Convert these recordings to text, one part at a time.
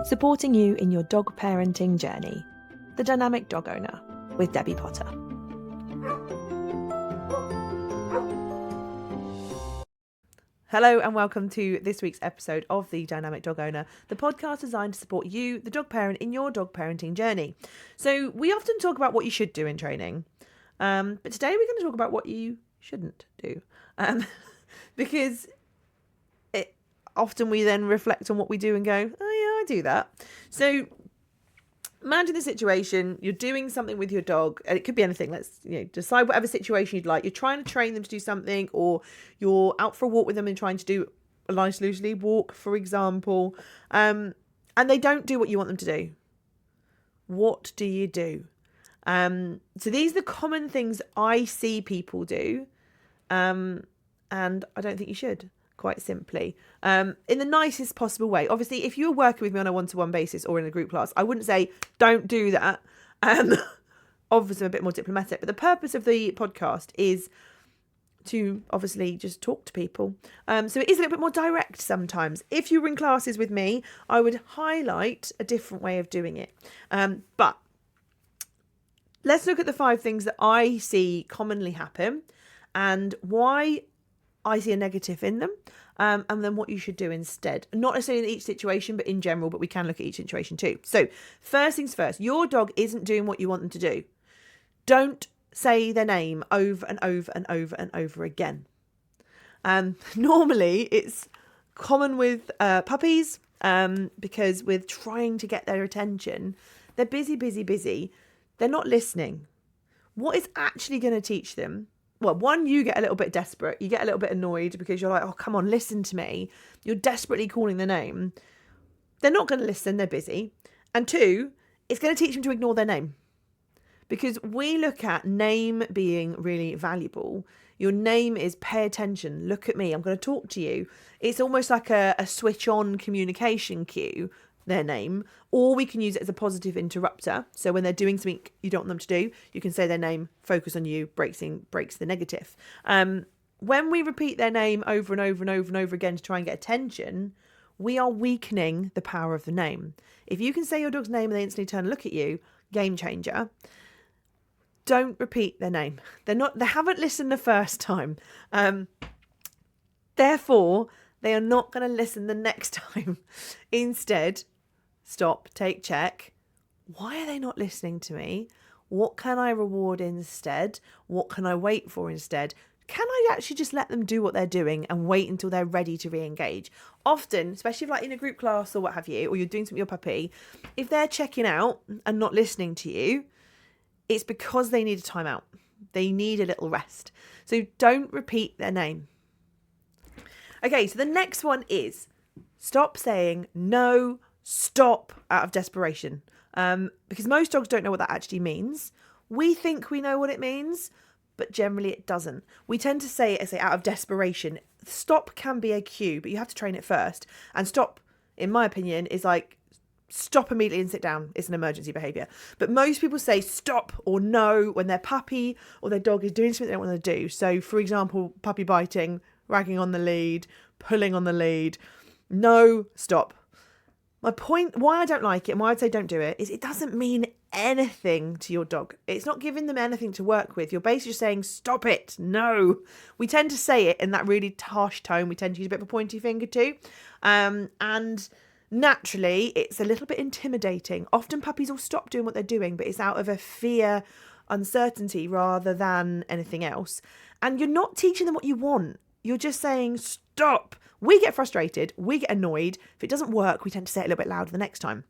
supporting you in your dog parenting journey. The Dynamic Dog Owner with Debbie Potter. Hello and welcome to this week's episode of The Dynamic Dog Owner, the podcast designed to support you, the dog parent, in your dog parenting journey. So we often talk about what you should do in training, but today we're going to talk about what you shouldn't do, because often we then reflect on what we do and go, oh yeah, I do that. So imagine the situation, you're doing something with your dog, and it could be anything. Let's decide whatever situation you'd like. You're trying to train them to do something, or you're out for a walk with them and trying to do a nice loose lead walk, for example, and they don't do what you want them to do. What do you do? So these are the common things I see people do, and I don't think you should. Quite simply, in the nicest possible way. Obviously, if you're working with me on a one-to-one basis or in a group class, I wouldn't say don't do that. Obviously, I'm a bit more diplomatic, but the purpose of the podcast is to obviously just talk to people. So it is a little bit more direct sometimes. If you were in classes with me, I would highlight a different way of doing it. But let's look at the 5 things that I see commonly happen and why I see a negative in them, and then what you should do instead. Not necessarily in each situation, but in general, but we can look at each situation too. So first things first, your dog isn't doing what you want them to do. Don't say their name over and over and over and over again. Normally it's common with puppies, because with trying to get their attention, they're busy. They're not listening. What is actually going to teach them? Well, one, you get a little bit desperate. You get a little bit annoyed because you're like, oh, come on, listen to me. You're desperately calling their name. They're not going to listen. They're busy. And 2, it's going to teach them to ignore their name. Because we look at name being really valuable. Your name is pay attention. Look at me. I'm going to talk to you. It's almost like a switch on communication cue, their name, or we can use it as a positive interrupter. So when they're doing something you don't want them to do, you can say their name, focus on you, breaks the negative. When we repeat their name over and over and over and over again to try and get attention, we are weakening the power of the name. If you can say your dog's name and they instantly turn and look at you, game changer. Don't repeat their name. They haven't listened the first time. Therefore, they are not going to listen the next time. Instead, stop, take check. Why are they not listening to me? What can I reward instead? What can I wait for instead? Can I actually just let them do what they're doing and wait until they're ready to re-engage? Often, especially if in a group class or what have you, or you're doing something with your puppy, if they're checking out and not listening to you, it's because they need a timeout. They need a little rest. So don't repeat their name. Okay, so the next one is stop saying no, stop out of desperation. Because most dogs don't know what that actually means. We think we know what it means, but generally it doesn't. We tend to say it as out of desperation. Stop can be a cue, but you have to train it first. And stop, in my opinion, is like stop immediately and sit down. It's an emergency behaviour. But most people say stop or no when their puppy or their dog is doing something they don't want to do. So, for example, puppy biting, ragging on the lead, pulling on the lead. No, stop. My point, why I don't like it and why I'd say don't do it, is it doesn't mean anything to your dog. It's not giving them anything to work with. You're basically just saying, stop it. No. We tend to say it in that really harsh tone. We tend to use a bit of a pointy finger too. And naturally, it's a little bit intimidating. Often puppies will stop doing what they're doing, but it's out of a fear, uncertainty rather than anything else. And you're not teaching them what you want. You're just saying, stop. We get frustrated. We get annoyed. If it doesn't work, we tend to say it a little bit louder the next time.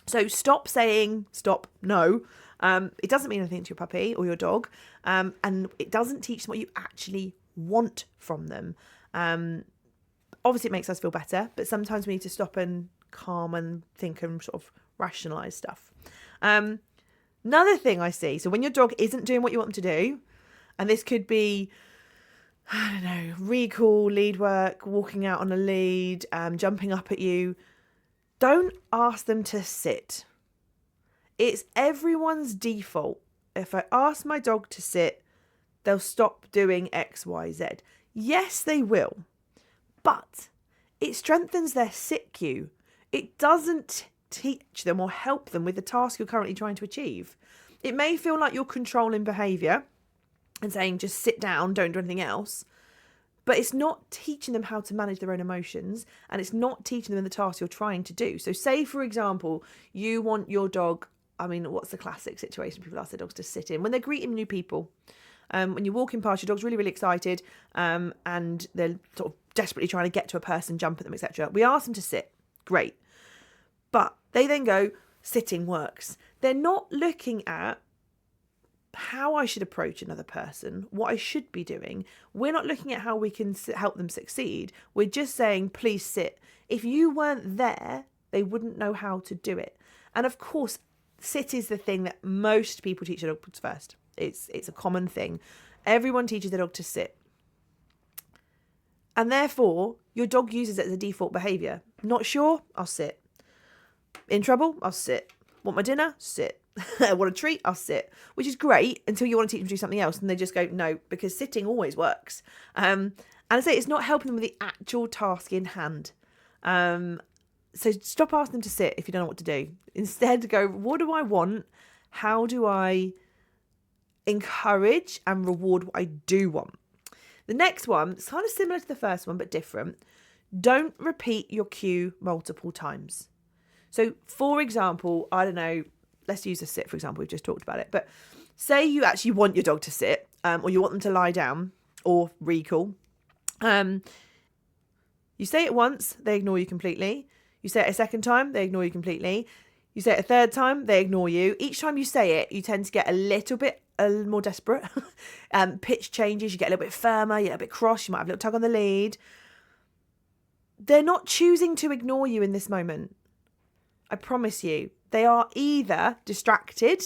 So stop saying, stop, no. It doesn't mean anything to your puppy or your dog. And it doesn't teach them what you actually want from them. Obviously, it makes us feel better, but sometimes we need to stop and calm and think and sort of rationalise stuff. Another thing I see, so when your dog isn't doing what you want them to do, and this could be, I don't know, recall, lead work, walking out on a lead, jumping up at you, don't ask them to sit. It's everyone's default. If I ask my dog to sit, they'll stop doing X, Y, Z. Yes, they will. But it strengthens their sit cue. It doesn't teach them or help them with the task you're currently trying to achieve. It may feel like you're controlling behaviour and saying just sit down, don't do anything else, but it's not teaching them how to manage their own emotions, and it's not teaching them the task you're trying to do. So say, for example, you want your dog, what's the classic situation people ask their dogs to sit in? When they're greeting new people. When you're walking past, your dog's really, really excited, and they're sort of desperately trying to get to a person, jump at them, etc. We ask them to sit. Great. But they then go, sitting works. They're not looking at how I should approach another person, what I should be doing. We're not looking at how we can help them succeed. We're just saying, please sit. If you weren't there, they wouldn't know how to do it. And of course, sit is the thing that most people teach their dogs first. It's a common thing. Everyone teaches their dog to sit. And therefore, your dog uses it as a default behaviour. Not sure? I'll sit. In trouble? I'll sit. Want my dinner? Sit. Want a treat? I'll sit. Which is great until you want to teach them to do something else and they just go, no, because sitting always works. And I say it's not helping them with the actual task in hand. So stop asking them to sit if you don't know what to do. Instead, go, what do I want? How do I encourage and reward what I do want? The next one, it's kind of similar to the first one, but different. Don't repeat your cue multiple times. So, for example, I don't know, let's use a sit, for example. We've just talked about it. But say you actually want your dog to sit, or you want them to lie down or recall. You say it once, they ignore you completely. You say it a second time, they ignore you completely. You say it a third time, they ignore you. Each time you say it, you tend to get a little more desperate. Pitch changes, you get a little bit firmer, you get a bit cross, you might have a little tug on the lead. They're not choosing to ignore you in this moment. I promise you. They are either distracted,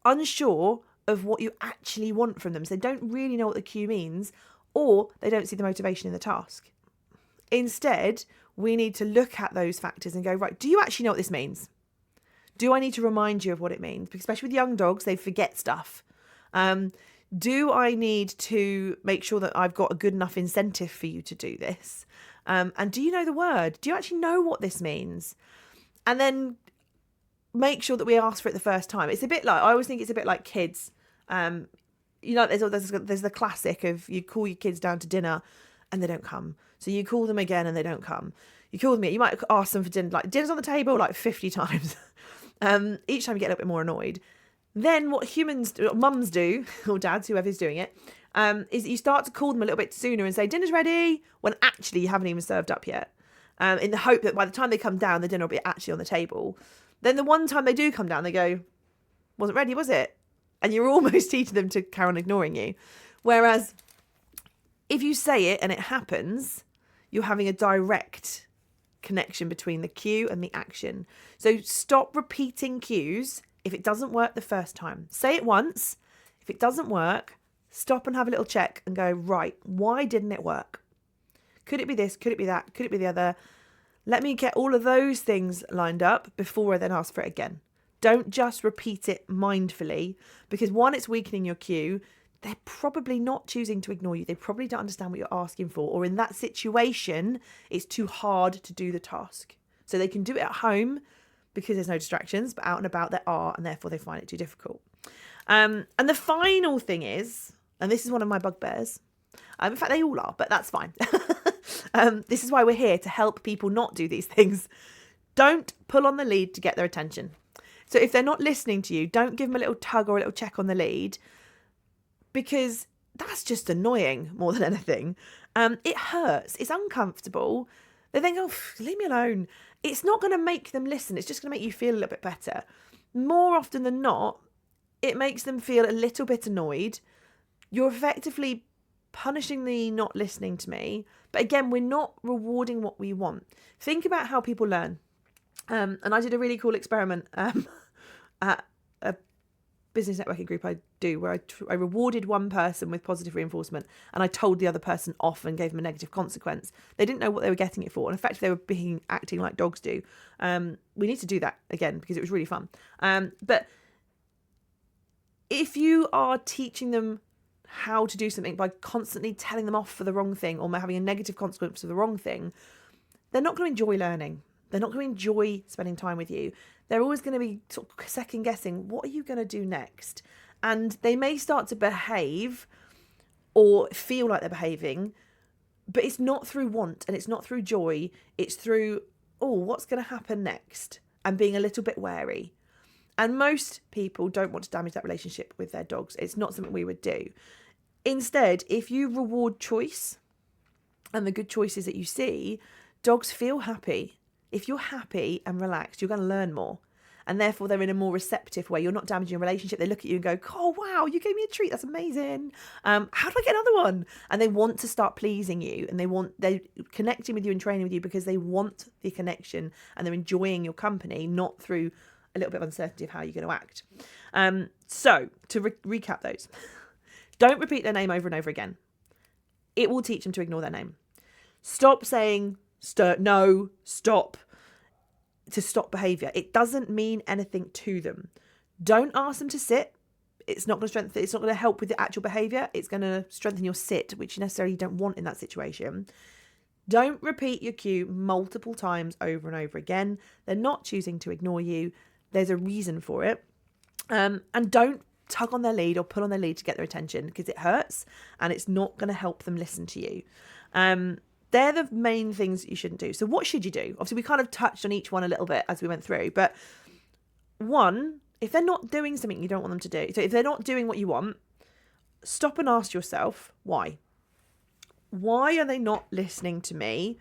unsure of what you actually want from them, so they don't really know what the cue means, or they don't see the motivation in the task. Instead, we need to look at those factors and go, right, do you actually know what this means? Do I need to remind you of what it means? Because especially with young dogs, they forget stuff. Do I need to make sure that I've got a good enough incentive for you to do this? And do you know the word? Do you actually know what this means? And then make sure that we ask for it the first time. It's a bit like, I always think it's a bit like kids. There's the classic of you call your kids down to dinner and they don't come. So you call them again and they don't come. You call them, you might ask them for dinner, like dinner's on the table like 50 times. Each time you get a little bit more annoyed. Then what mums do, or dads, whoever's doing it, is you start to call them a little bit sooner and say, dinner's ready, when actually you haven't even served up yet. In the hope that by the time they come down, the dinner will be actually on the table. Then the one time they do come down, they go, wasn't ready, was it? And you're almost teaching them to carry on ignoring you. Whereas if you say it and it happens, you're having a direct connection between the cue and the action. So stop repeating cues if it doesn't work the first time. Say it once. If it doesn't work, stop and have a little check and go, right, why didn't it work? Could it be this? Could it be that? Could it be the other? Let me get all of those things lined up before I then ask for it again. Don't just repeat it mindfully, because one, it's weakening your cue. They're probably not choosing to ignore you. They probably don't understand what you're asking for. Or in that situation, it's too hard to do the task. So they can do it at home because there's no distractions, but out and about there are, and therefore they find it too difficult. And the final thing is, and this is one of my bugbears. In fact, they all are, but that's fine. This is why we're here, to help people not do these things. Don't pull on the lead to get their attention. So if they're not listening to you, don't give them a little tug or a little check on the lead, because that's just annoying more than anything. It hurts. It's uncomfortable. They then go, leave me alone. It's not going to make them listen. It's just going to make you feel a little bit better. More often than not, it makes them feel a little bit annoyed. You're effectively punishing the not listening to me. But again, we're not rewarding what we want. Think about how people learn. And I did a really cool experiment at a business networking group I do, where I rewarded one person with positive reinforcement and I told the other person off and gave them a negative consequence. They didn't know what they were getting it for. And in fact, they were acting like dogs do. We need to do that again because it was really fun. But if you are teaching them how to do something by constantly telling them off for the wrong thing or having a negative consequence for the wrong thing, they're not going to enjoy learning. They're not going to enjoy spending time with you. They're always going to be sort of second guessing, what are you going to do next? And they may start to behave or feel like they're behaving, but it's not through want and it's not through joy. It's through, oh, what's going to happen next? And being a little bit wary. And most people don't want to damage that relationship with their dogs. It's not something we would do. Instead, if you reward choice and the good choices that you see, dogs feel happy. If you're happy and relaxed, you're going to learn more. And therefore, they're in a more receptive way. You're not damaging your relationship. They look at you and go, oh, wow, you gave me a treat. That's amazing. How do I get another one? And they want to start pleasing you. And they're connecting with you and training with you because they want the connection and they're enjoying your company, not through a little bit of uncertainty of how you're going to act. So to recap those, don't repeat their name over and over again. It will teach them to ignore their name. Stop saying, no, stop, to stop behaviour. It doesn't mean anything to them. Don't ask them to sit. It's not going to strengthen. It's not going to help with the actual behaviour. It's going to strengthen your sit, which you necessarily don't want in that situation. Don't repeat your cue multiple times over and over again. They're not choosing to ignore you. There's a reason for it. And don't tug on their lead or pull on their lead to get their attention because it hurts and it's not going to help them listen to you. They're the main things that you shouldn't do. So what should you do? Obviously, we kind of touched on each one a little bit as we went through. But one, if they're not doing something you don't want them to do, so if they're not doing what you want, stop and ask yourself, why? Why are they not listening to me?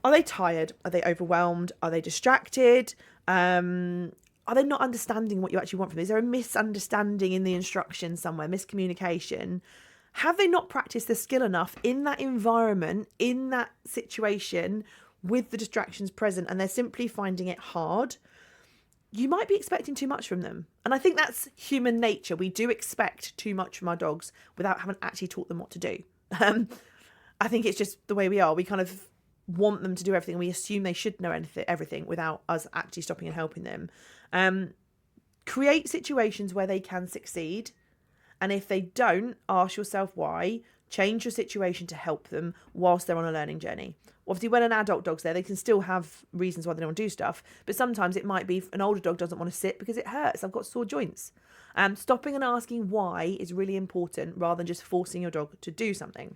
Are they tired? Are they overwhelmed? Are they distracted? Are they not understanding what you actually want from them? Is there a misunderstanding in the instructions somewhere, miscommunication? Have they not practiced the skill enough in that environment, in that situation, with the distractions present, and they're simply finding it hard? You might be expecting too much from them. And I think that's human nature. We do expect too much from our dogs without having actually taught them what to do. I think it's just the way we are. We kind of want them to do everything. We assume they should know everything without us actually stopping and helping them. Create situations where they can succeed. And if they don't, ask yourself why. Change your situation to help them whilst they're on a learning journey. Obviously, when an adult dog's there, they can still have reasons why they don't want to do stuff. But sometimes it might be an older dog doesn't want to sit because it hurts. I've got sore joints. Stopping and asking why is really important rather than just forcing your dog to do something.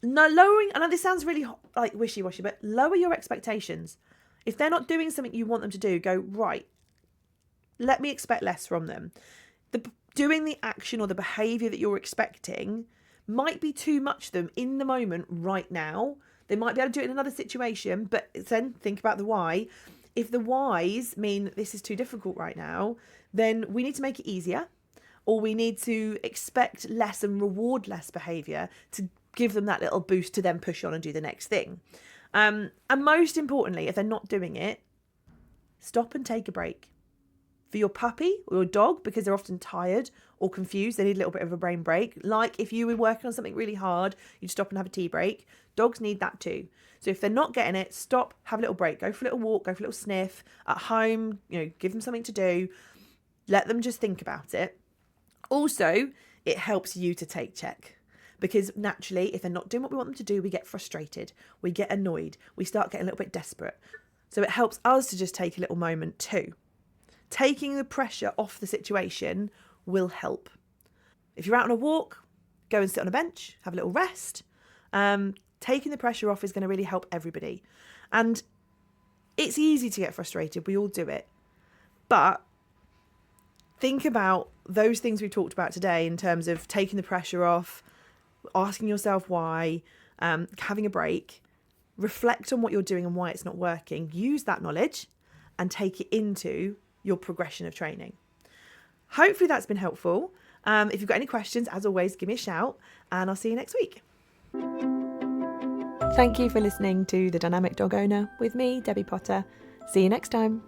No, lowering, I know this sounds really like wishy-washy, but lower your expectations. If they're not doing something you want them to do, go, right, let me expect less from them. Doing the action or the behaviour that you're expecting might be too much for them in the moment right now. They might be able to do it in another situation, but then think about the why. If the whys mean this is too difficult right now, then we need to make it easier, or we need to expect less and reward less behaviour to give them that little boost to then push on and do the next thing. And most importantly, if they're not doing it, stop and take a break. For your puppy or your dog, because they're often tired or confused, they need a little bit of a brain break. Like if you were working on something really hard, you'd stop and have a tea break. Dogs need that too. So if they're not getting it, stop, have a little break, go for a little walk, go for a little sniff at home, give them something to do. Let them just think about it. Also, it helps you to take check. Because naturally, if they're not doing what we want them to do, we get frustrated, we get annoyed, we start getting a little bit desperate. So it helps us to just take a little moment too. Taking the pressure off the situation will help. If you're out on a walk, go and sit on a bench, have a little rest. Taking the pressure off is going to really help everybody. And it's easy to get frustrated. We all do it. But think about those things we've talked about today in terms of taking the pressure off, asking yourself why, having a break. Reflect on what you're doing and why it's not working. Use that knowledge and take it into your progression of training. Hopefully that's been helpful. If you've got any questions, as always, give me a shout and I'll see you next week. Thank you for listening to The Dynamic Dog Owner with me, Debbie Potter. See you next time.